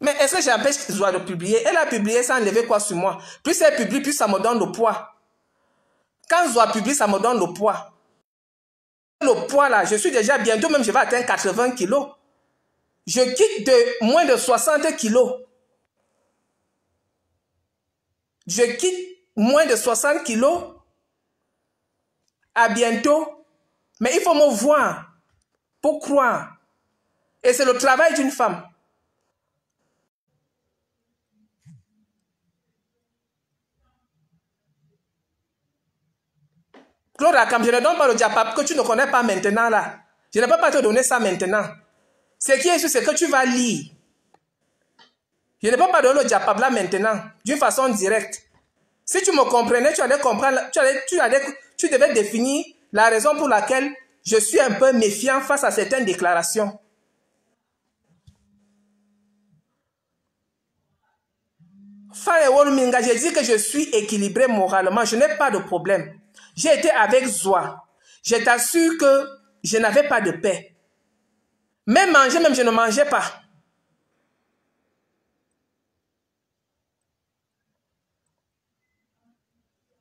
Mais est-ce que j'empêche Zoa de publier? Elle a publié sans enlever quoi sur moi? Plus elle publie, plus ça me donne le poids. Quand Zoa publie, ça me donne le poids. Le poids là, je suis déjà bientôt, même je vais atteindre 80 kilos. Je quitte de moins de 60 kilos. Je quitte moins de 60 kilos. À bientôt. Mais il faut me voir pour croire. Et c'est le travail d'une femme. Claude Akam, je ne donne pas le diapap que tu ne connais pas maintenant là. Je ne peux pas te donner ça maintenant. Ce qui est sûr, c'est que tu vas lire. Je ne peux pas donner le diapap là maintenant, d'une façon directe. Si tu me comprenais, tu allais comprendre, tu devais définir la raison pour laquelle je suis un peu méfiant face à certaines déclarations. J'ai dit que je suis équilibré moralement, je n'ai pas de problème. J'ai été avec Zoa. Je t'assure que je n'avais pas de paix. Même manger, même je ne mangeais pas.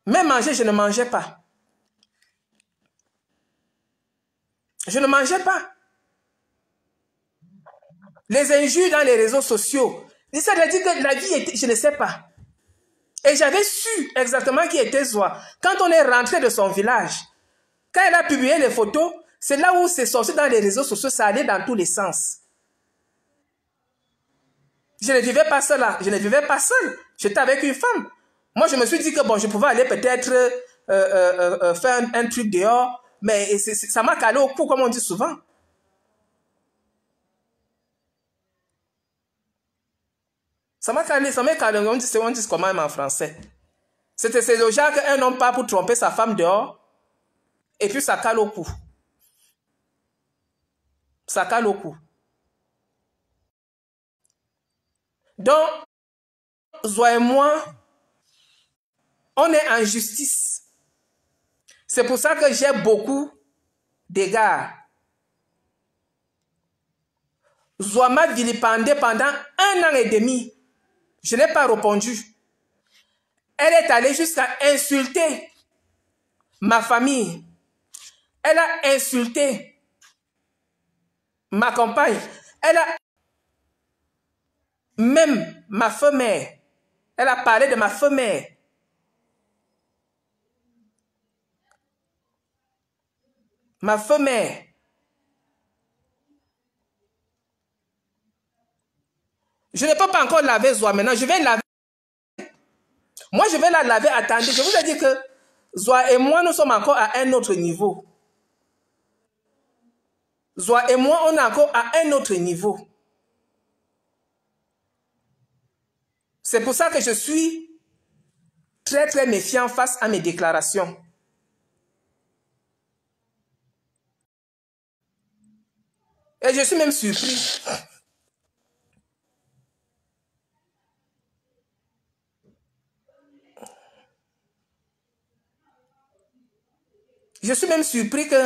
Même manger, je ne mangeais pas. Je ne mangeais pas. Les injures dans les réseaux sociaux. Ça veut dire que la vie était, je ne sais pas. Et j'avais su exactement qui était Zoa. Quand on est rentré de son village, quand elle a publié les photos, c'est là où c'est sorti dans les réseaux sociaux, ça allait dans tous les sens. Je ne vivais pas seule là. Je ne vivais pas seule. J'étais avec une femme. Moi, je me suis dit que bon, je pouvais aller peut-être faire un truc dehors, mais ça m'a calé au cou, comme on dit souvent. Ça m'a calé, on dit comment même en français. C'est le genre qu'un homme part pour tromper sa femme dehors et puis ça cale au cou. Ça cale au cou. Donc, Zoa et moi, on est en justice. C'est pour ça que j'ai beaucoup d'égards. Zoa m'a vilipendé pendant 1 an et demi. Je n'ai pas répondu. Elle est allée jusqu'à insulter ma famille. Elle a insulté ma compagne. Elle a même ma femme-mère. Elle a parlé de ma femme-mère. Ma femme-mère. Je ne peux pas encore laver Zoa maintenant. Je vais laver. Moi, je vais la laver. Attendez, je vous ai dit que Zoa et moi, nous sommes encore à un autre niveau. Zoa et moi, on est encore à un autre niveau. C'est pour ça que je suis très, très méfiant face à mes déclarations. Et je suis même surpris. Je suis même surpris que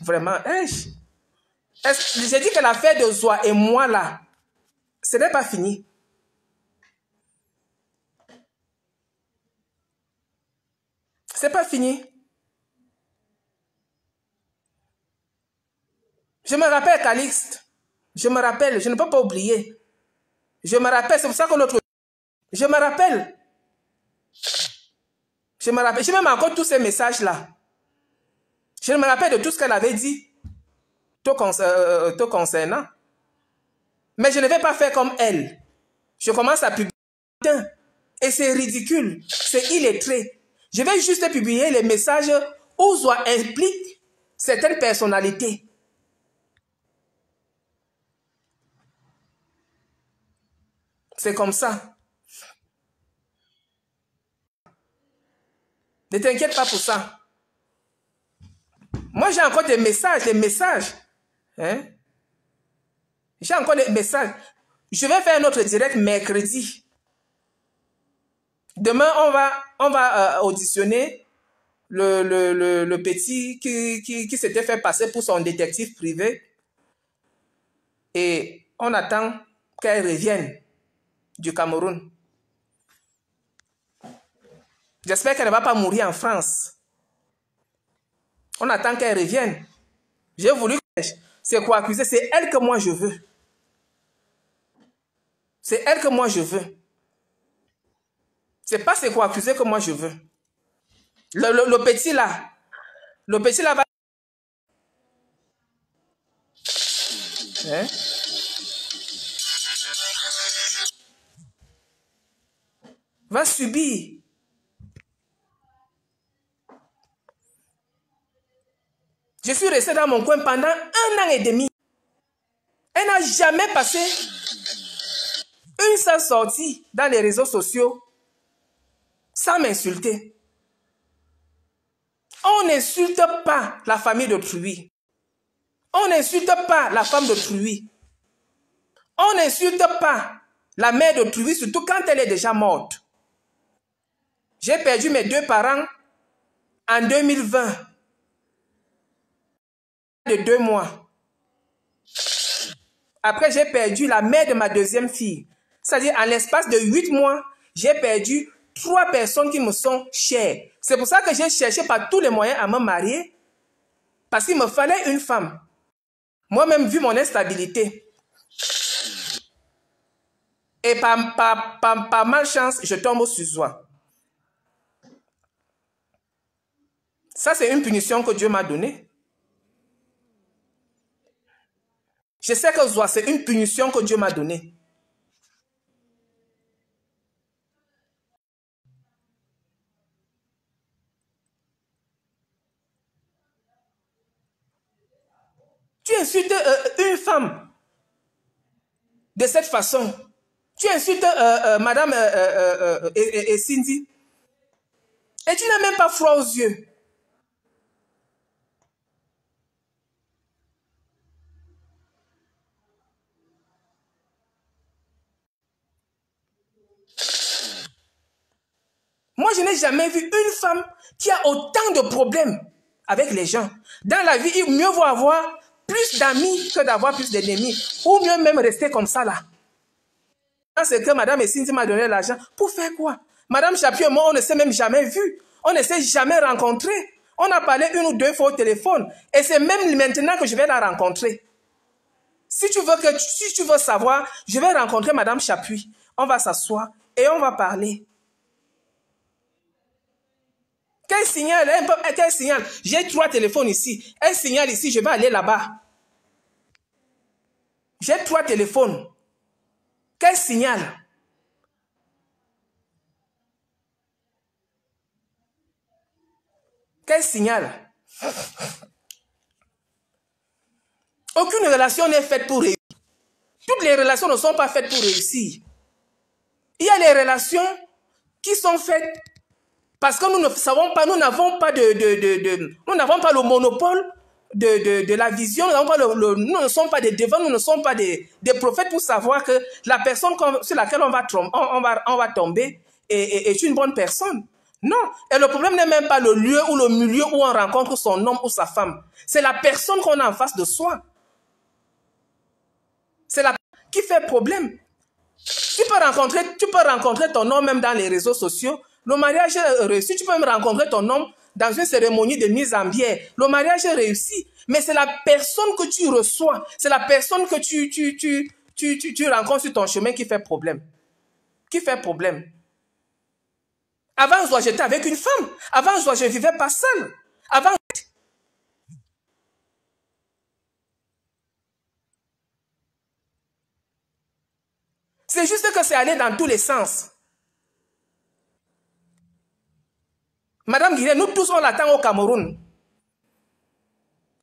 vraiment, j'ai dit que l'affaire de Zoa et moi là, ce n'est pas fini. C'est pas fini. Je me rappelle Calixte. Je me rappelle, je ne peux pas oublier. Je me rappelle, c'est pour ça que l'autre... Je me rappelle. Je me rappelle. J'ai même encore tous ces messages-là. Je me rappelle de tout ce qu'elle avait dit te concernant. Mais je ne vais pas faire comme elle. Je commence à publier. Et c'est ridicule. C'est illettré. Je vais juste publier les messages où Zoa implique certaines personnalités. C'est comme ça. Ne t'inquiète pas pour ça. Moi, j'ai encore des messages. Hein? J'ai encore des messages. Je vais faire un autre direct mercredi. Demain, on va auditionner le petit qui s'était fait passer pour son détective privé. Et on attend qu'elle revienne du Cameroun. J'espère qu'elle ne va pas mourir en France. On attend qu'elle revienne. J'ai voulu... C'est quoi accuser? C'est elle que moi je veux. C'est elle que moi je veux. C'est pas c'est quoi accuser que moi je veux. Le petit là. Le petit là va... Hein? Va subir. Je suis resté dans mon coin pendant 1 an et demi. Elle n'a jamais passé une seule sortie dans les réseaux sociaux sans m'insulter. On n'insulte pas la famille d'autrui. On n'insulte pas la femme d'autrui. On n'insulte pas la mère d'autrui, surtout quand elle est déjà morte. J'ai perdu mes 2 parents en 2020. De 2 mois. Après, j'ai perdu la mère de ma 2e fille. C'est-à-dire, en l'espace de 8 mois, j'ai perdu 3 personnes qui me sont chères. C'est pour ça que j'ai cherché par tous les moyens à me marier. Parce qu'il me fallait une femme. Moi-même, vu mon instabilité. Et par malchance, je tombe sur Zoa. Ça, c'est une punition que Dieu m'a donnée. Je sais que Zoa, c'est une punition que Dieu m'a donnée. Tu insultes une femme de cette façon. Tu insultes madame et Cindy. Et tu n'as même pas froid aux yeux. Moi, je n'ai jamais vu une femme qui a autant de problèmes avec les gens. Dans la vie, il mieux vaut avoir plus d'amis que d'avoir plus d'ennemis. Ou mieux même rester comme ça là. C'est que madame Cindy m'a donné l'argent. Pour faire quoi? Madame Chapuis et moi, on ne s'est même jamais vu. On ne s'est jamais rencontré. On a parlé une ou deux fois au téléphone. Et c'est même maintenant que je vais la rencontrer. Si tu veux savoir, je vais rencontrer madame Chapuis. On va s'asseoir et on va parler. Quel signal? Quel signal? J'ai 3 téléphones ici. Un signal ici, je vais aller là-bas. J'ai 3 téléphones. Quel signal? Quel signal? Aucune relation n'est faite pour réussir. Toutes les relations ne sont pas faites pour réussir. Il y a les relations qui sont faites parce que nous ne savons pas, nous n'avons pas le monopole de la vision, nous ne sommes pas des devins, nous ne sommes pas des prophètes pour savoir que la personne sur laquelle on va tomber est une bonne personne. Non. Et le problème n'est même pas le lieu ou le milieu où on rencontre son homme ou sa femme. C'est la personne qu'on a en face de soi. C'est la personne qui fait problème. Tu peux rencontrer ton homme même dans les réseaux sociaux. Le mariage est réussi. Tu peux même rencontrer ton homme dans une cérémonie de mise en bière. Le mariage est réussi. Mais c'est la personne que tu reçois. C'est la personne que tu rencontres sur ton chemin qui fait problème. Qui fait problème. Avant, j'étais avec une femme. Avant, je ne vivais pas seule. Avant, c'est juste que c'est allé dans tous les sens. Madame Guillet, nous tous, on l'attend au Cameroun.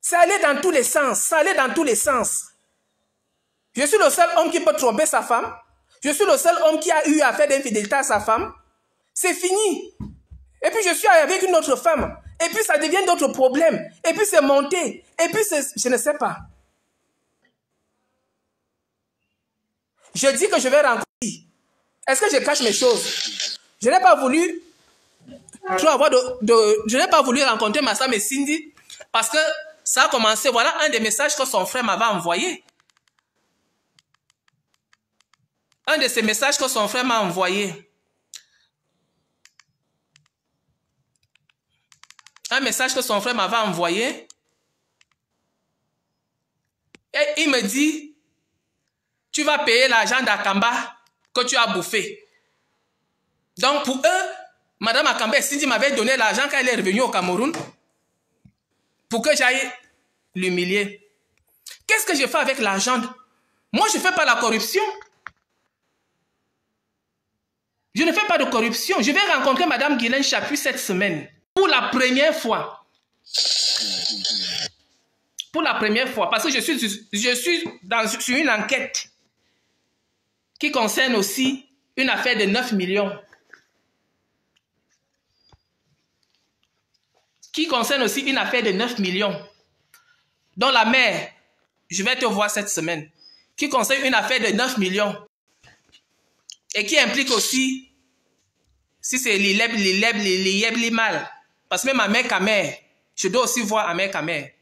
C'est allé dans tous les sens. Ça allait dans tous les sens. Je suis le seul homme qui peut tromper sa femme. Je suis le seul homme qui a eu affaire d'infidélité à sa femme. C'est fini. Et puis je suis avec une autre femme. Et puis ça devient d'autres problèmes. Et puis c'est monté. Et puis je ne sais pas. Je dis que je vais rencontrer. Est-ce que je cache mes choses? Je n'ai pas voulu je n'ai pas voulu rencontrer ma soeur et Cindy parce que ça a commencé. Voilà un des messages que son frère m'avait envoyé. Un de ces messages que son frère m'a envoyé. Un message que son frère m'avait envoyé. Et il me dit, tu vas payer l'argent d'Akamba que tu as bouffé. Donc pour eux, Madame Akamba et Cindy m'avaient donné l'argent quand elle est revenue au Cameroun pour que j'aille l'humilier. Qu'est-ce que je fais avec l'argent? Moi, je ne fais pas la corruption. Je ne fais pas de corruption. Je vais rencontrer Madame Guylaine Chapuis cette semaine. Pour la première fois. Pour la première fois. Parce que je suis sur une enquête qui concerne aussi une affaire de 9 millions. Qui concerne aussi une affaire de 9 millions. Dont la mère, je vais te voir cette semaine. Qui concerne une affaire de 9 millions. Et qui implique aussi, si c'est les mal. Parce que même ma mère Kamer, je dois aussi voir Amer Kamer.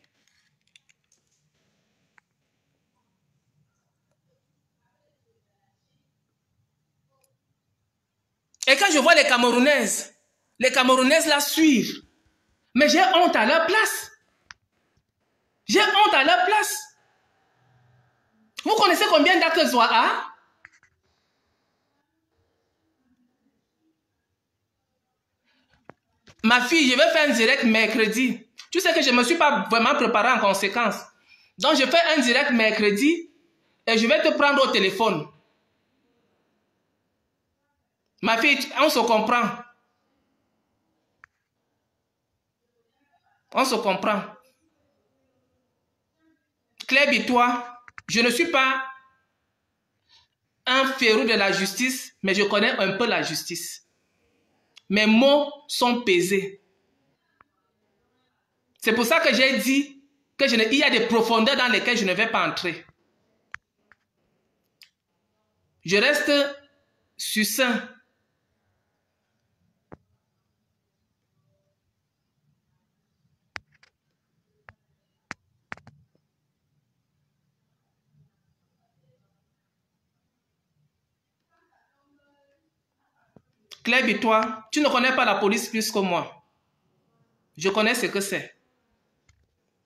Et quand je vois les Camerounaises la suivent. Mais j'ai honte à leur place. J'ai honte à leur place. Vous connaissez combien d'actes Zoa a? Ma fille, je vais faire un direct mercredi. Tu sais que je ne me suis pas vraiment préparé en conséquence. Donc, je fais un direct mercredi et je vais te prendre au téléphone. Ma fille, on se comprend. On se comprend. Claire Bitois, je ne suis pas un féru de la justice, mais je connais un peu la justice. Mes mots sont pesés. C'est pour ça que j'ai dit qu'il y a des profondeurs dans lesquelles je ne vais pas entrer. Je reste succinct. Claire Bitois, tu ne connais pas la police plus que moi. Je connais ce que c'est.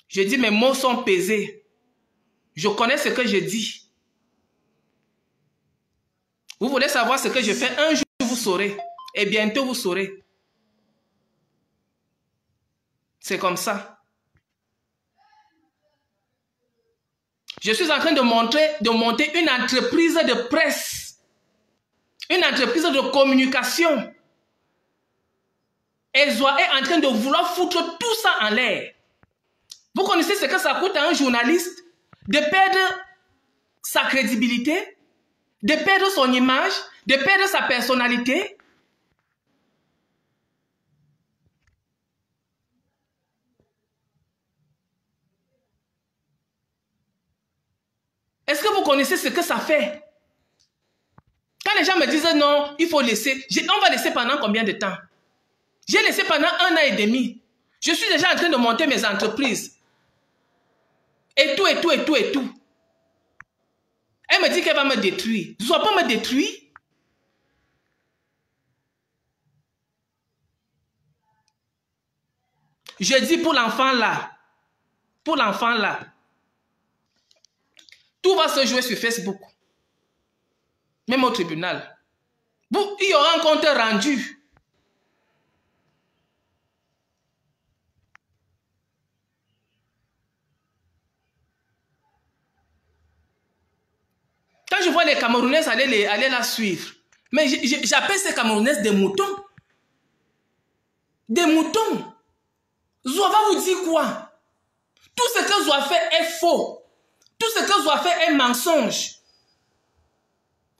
Je dis mes mots sont pesés. Je connais ce que je dis. Vous voulez savoir ce que je fais? Un jour, vous saurez. Et bientôt, vous saurez. C'est comme ça. Je suis en train de monter une entreprise de presse. Une entreprise de communication. Et Zoa est en train de vouloir foutre tout ça en l'air. Vous connaissez ce que ça coûte à un journaliste de perdre sa crédibilité, de perdre son image, de perdre sa personnalité? Est-ce que vous connaissez ce que ça fait? Quand les gens me disent non, il faut laisser, on va laisser pendant combien de temps? J'ai laissé pendant 1 an et demi. Je suis déjà en train de monter mes entreprises. Et tout, et tout, et tout, et tout. Elle me dit qu'elle va me détruire. Je ne dois pas me détruire. Je dis pour l'enfant là. Pour l'enfant là. Tout va se jouer sur Facebook. Même au tribunal. Il y aura un compte rendu. Quand je vois les Camerounaises aller la suivre, mais j'appelle ces Camerounaises des moutons. Des moutons. Zoa va vous dire quoi? Tout ce que Zoa fait est faux. Tout ce que Zoa fait est mensonge.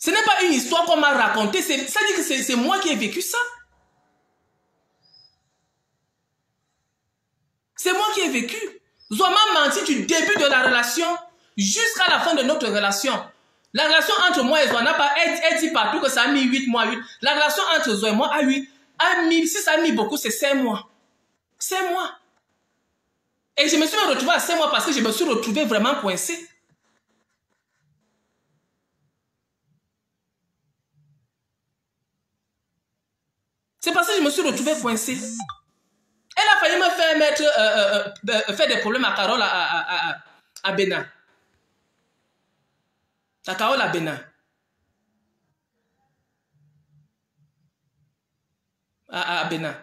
Ce n'est pas une histoire qu'on m'a racontée. Ça dit que c'est moi qui ai vécu ça. C'est moi qui ai vécu. Zoa m'a menti du début de la relation jusqu'à la fin de notre relation. La relation entre moi et Zoa n'a pas... Elle dit partout que ça a mis 8 mois, 8. La relation entre Zoa et moi si ça a mis beaucoup, c'est 5 mois. 5 mois. Et je me suis retrouvée à 5 mois parce que je me suis retrouvée vraiment coincée. C'est parce que je me suis retrouvée coincée. Elle a failli me faire des problèmes à Carole à Bénin. À Carole à Bénin. À Bénin.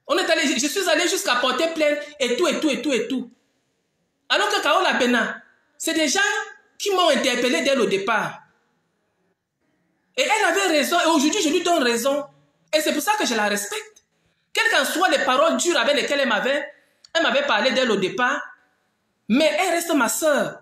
Je suis allée jusqu'à porter plainte et tout, et tout, et tout, et tout. Alors que Carole à Bénin, c'est des gens qui m'ont interpellé dès le départ. Et elle avait raison, et aujourd'hui je lui donne raison. Et c'est pour ça que je la respecte. Quelles qu'en soient les paroles dures avec lesquelles elle m'avait parlé dès le départ, mais elle reste ma soeur.